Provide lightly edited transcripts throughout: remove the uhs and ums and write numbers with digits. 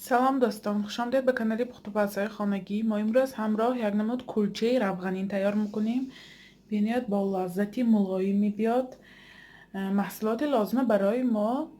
سلام دوستان، خوش آمدید به کانال پخت و پزهای خانگی. ما امروز همراه یک نمود کلچه روغنی تیار میکنیم. بینید با لذتی ملایمی بیاد. محصولات لازمه برای ما: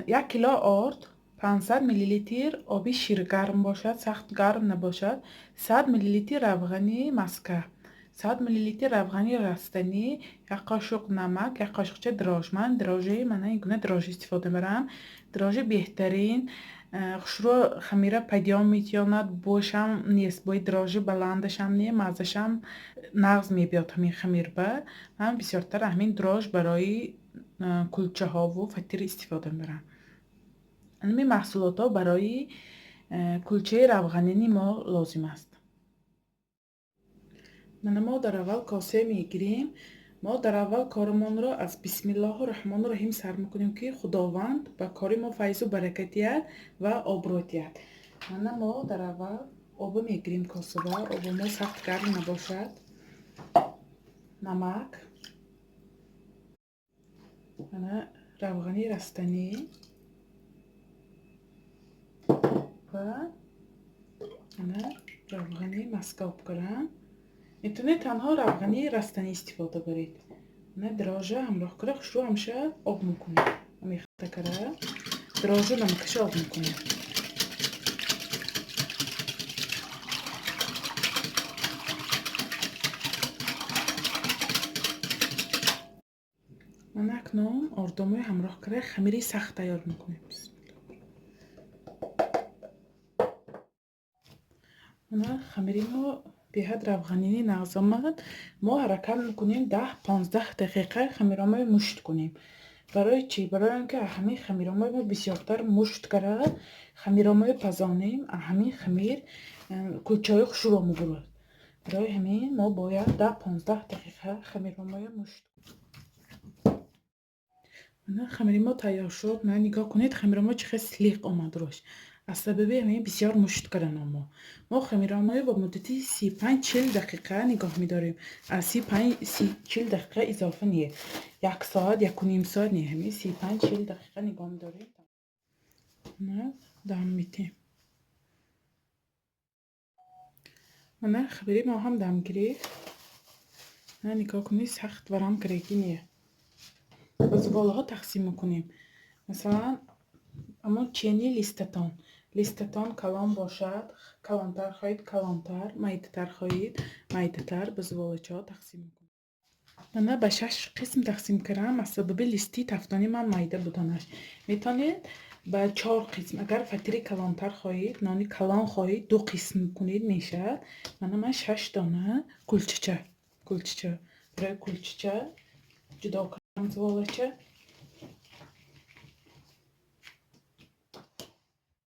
1 کیلو آرد، 500 میلی لیتر آبی شیر گرم باشد، سخت گرم نباشد، 100 میلی لیتر روغنی مسکه، 100 میلی لیتر روغنی رستنی، 1 قاشق نمک، 1 قاشقچه دراج. من دراژه این گونه دراژ استفاده برم. دراژ بهترین خشرو خمیره پیدا میتواند باشم نیست. باید دراژ بلندش هم نیه، مزش هم نغز میبیاد همین خمیر به. من بسیارتر همین دراژ برای کلچه ها و فطیر استفاده میبرم. همین محصولات ها برای کلچه روغنی ما لازم است. ما در اول کاسه میگیریم. ما در اول کارمان را از بسم الله الرحمن الرحیم سر میکنیم که خداوند به کار ما فیض و برکت دهد و آبرو دهد. ما در اول آب میگیریم کاسه با. آب ما سخت گرم نباشد. نمک، روغنی رستنی و روغنی مسکه بکنم. میتونید تنها روغنی رستنی استفاده برید. دراژه همراه کنه خشرو همشه آب میکنه. میخواد کره دراژه نمکش آب میکنه. من اکنون اردوموی همراه کنه خمیری سخت تیار میکنیم. خمیری ما به حد روغنی نغز آمد. ما حرکت میکنیم 10-15 دقیقه خمیرامو مشت کنیم. برای چی؟ برای اینکه همین خمیرامو ما بسیارتر مشت کرده خمیرامو پزانیم. همین خمیر کلچه خشرو میگیرد. برای همین ما باید 10-15 دقیقه خمیرامو مشت کنیم. خمیری ما تیار شد. نگاه کنید خمیرامو چقدر سلیق آمد روش. از سبب همین بسیار مشت کردن. ما خمیرامو با مدتی 35-40 دقیقه نگاه میداریم. از 35-40 دقیقه اضافه نیه. 1 ساعت 1.5 ساعت نیه. همین 35-40 دقیقه نگاه میداریم. دم میتیم. خمیری ما هم دم گرفت. نگاه کنید سخت ورم گرگی نیه. باز بالاها تقسیم میکنیم. مثلا اما چینی لیستتان کلان باشد. کلانتر خواهید کلانتر، مایدتر خواهید مایدتر. به زبالچه ها تقسیم میکنم. من به 6 قسم تقسیم کردم. از سبب لیستی تفتانی من مایده بودنش. میتونید به 4 قسم. اگر فطیر کلانتر خواهید، نانی کلان خواهید، 2 قسم کنید میشد. من 6 دانه کلچه برای کلچه جدا کردم زبالچه.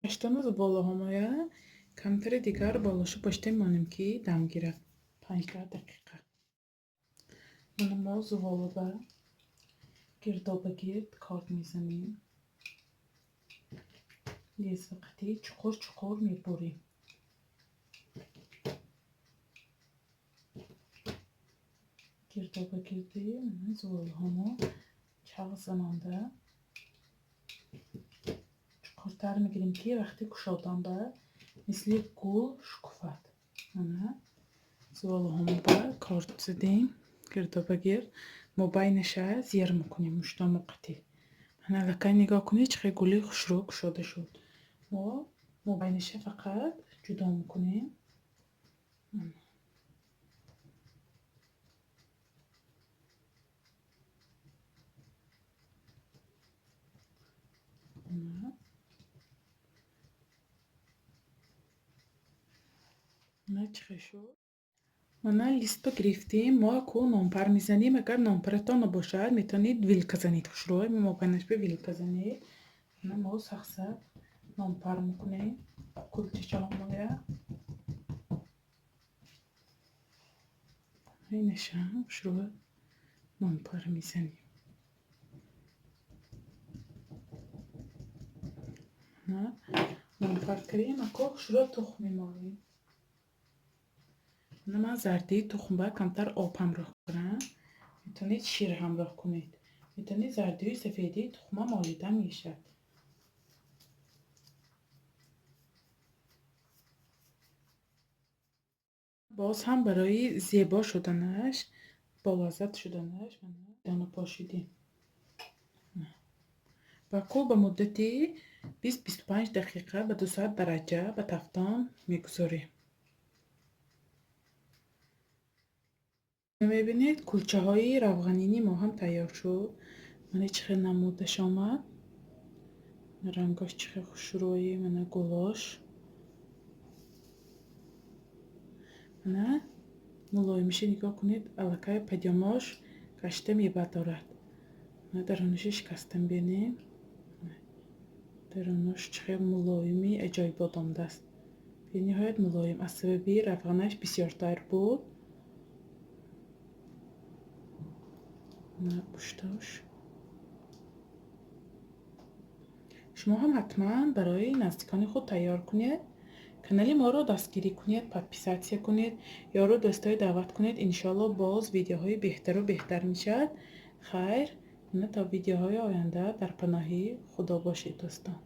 8 زباله کمتر دیگر بالاشو پشت مانیم که دم گیره 15 دقیقه. ما زباله به گردابه گرد کارد میزنیم. لیز وقتی چقور میبریم. گردابه گردی زباله ها چاق زنانده چقورتر میگیریم که وقتی کشادنده مثل گل شکوفت. زباله ها به کارد زدیم. گردابه گرد ما بینشه زیر میکنیم. مشتا موقتی لکه نگاه کنید چقدر گلی خشرو کشاده شد. ما بینشه فقط جدا میکنیم. نه چقدر شد. لیستو گرفتیم. ما کو نامپر میزنیم. اگر نامپرتان نباشد میتونید ویلکه زنید. خشروی ما بینش به ویلکه زنید. ما سخت نامپر میکنیم. کلچه چلمایه اینش هم خشروی نامپر میزنیم. نامپر کریم اکو خشروی تخم میمالیم. من زردی تخم با کمتر آب همراه کنم. میتونید شیر همراه کنید. میتونید زردی سفیدی تخم مالیده میشد. باز هم برای زیبا شدنش، بالذات شدنش دانه پاشیدیم و کو به مدت 20-25 دقیقه به 200 درجه به تفتان میگذاریم. میبینید کلچه های روغنینی ما هم تیار شد. من چقدر نمودش آمد، رنگاش چقدر خوش روی من گلاش نه ملایمش نگاه کنید. الکای پدیاماش کشته میبدارد. نه درونش شکستم بینیم. درونش چقدر ملایمی عجایب آدمده است. به نهایت ملایم از سببی روغنش بسیارتر بود. نه پشتاش. شما هم حتما برای نزدیکان خود تیار کنید. کانال ما رو دستگیری کنید، پادپیساتسیا کنید، یا رو دوستای دعوت کنید. انشالله باز ویدیوهای بهتر و بهتر میشد. خیر، تا ویدیوهای آینده در پناهی خدا باشید دوستان.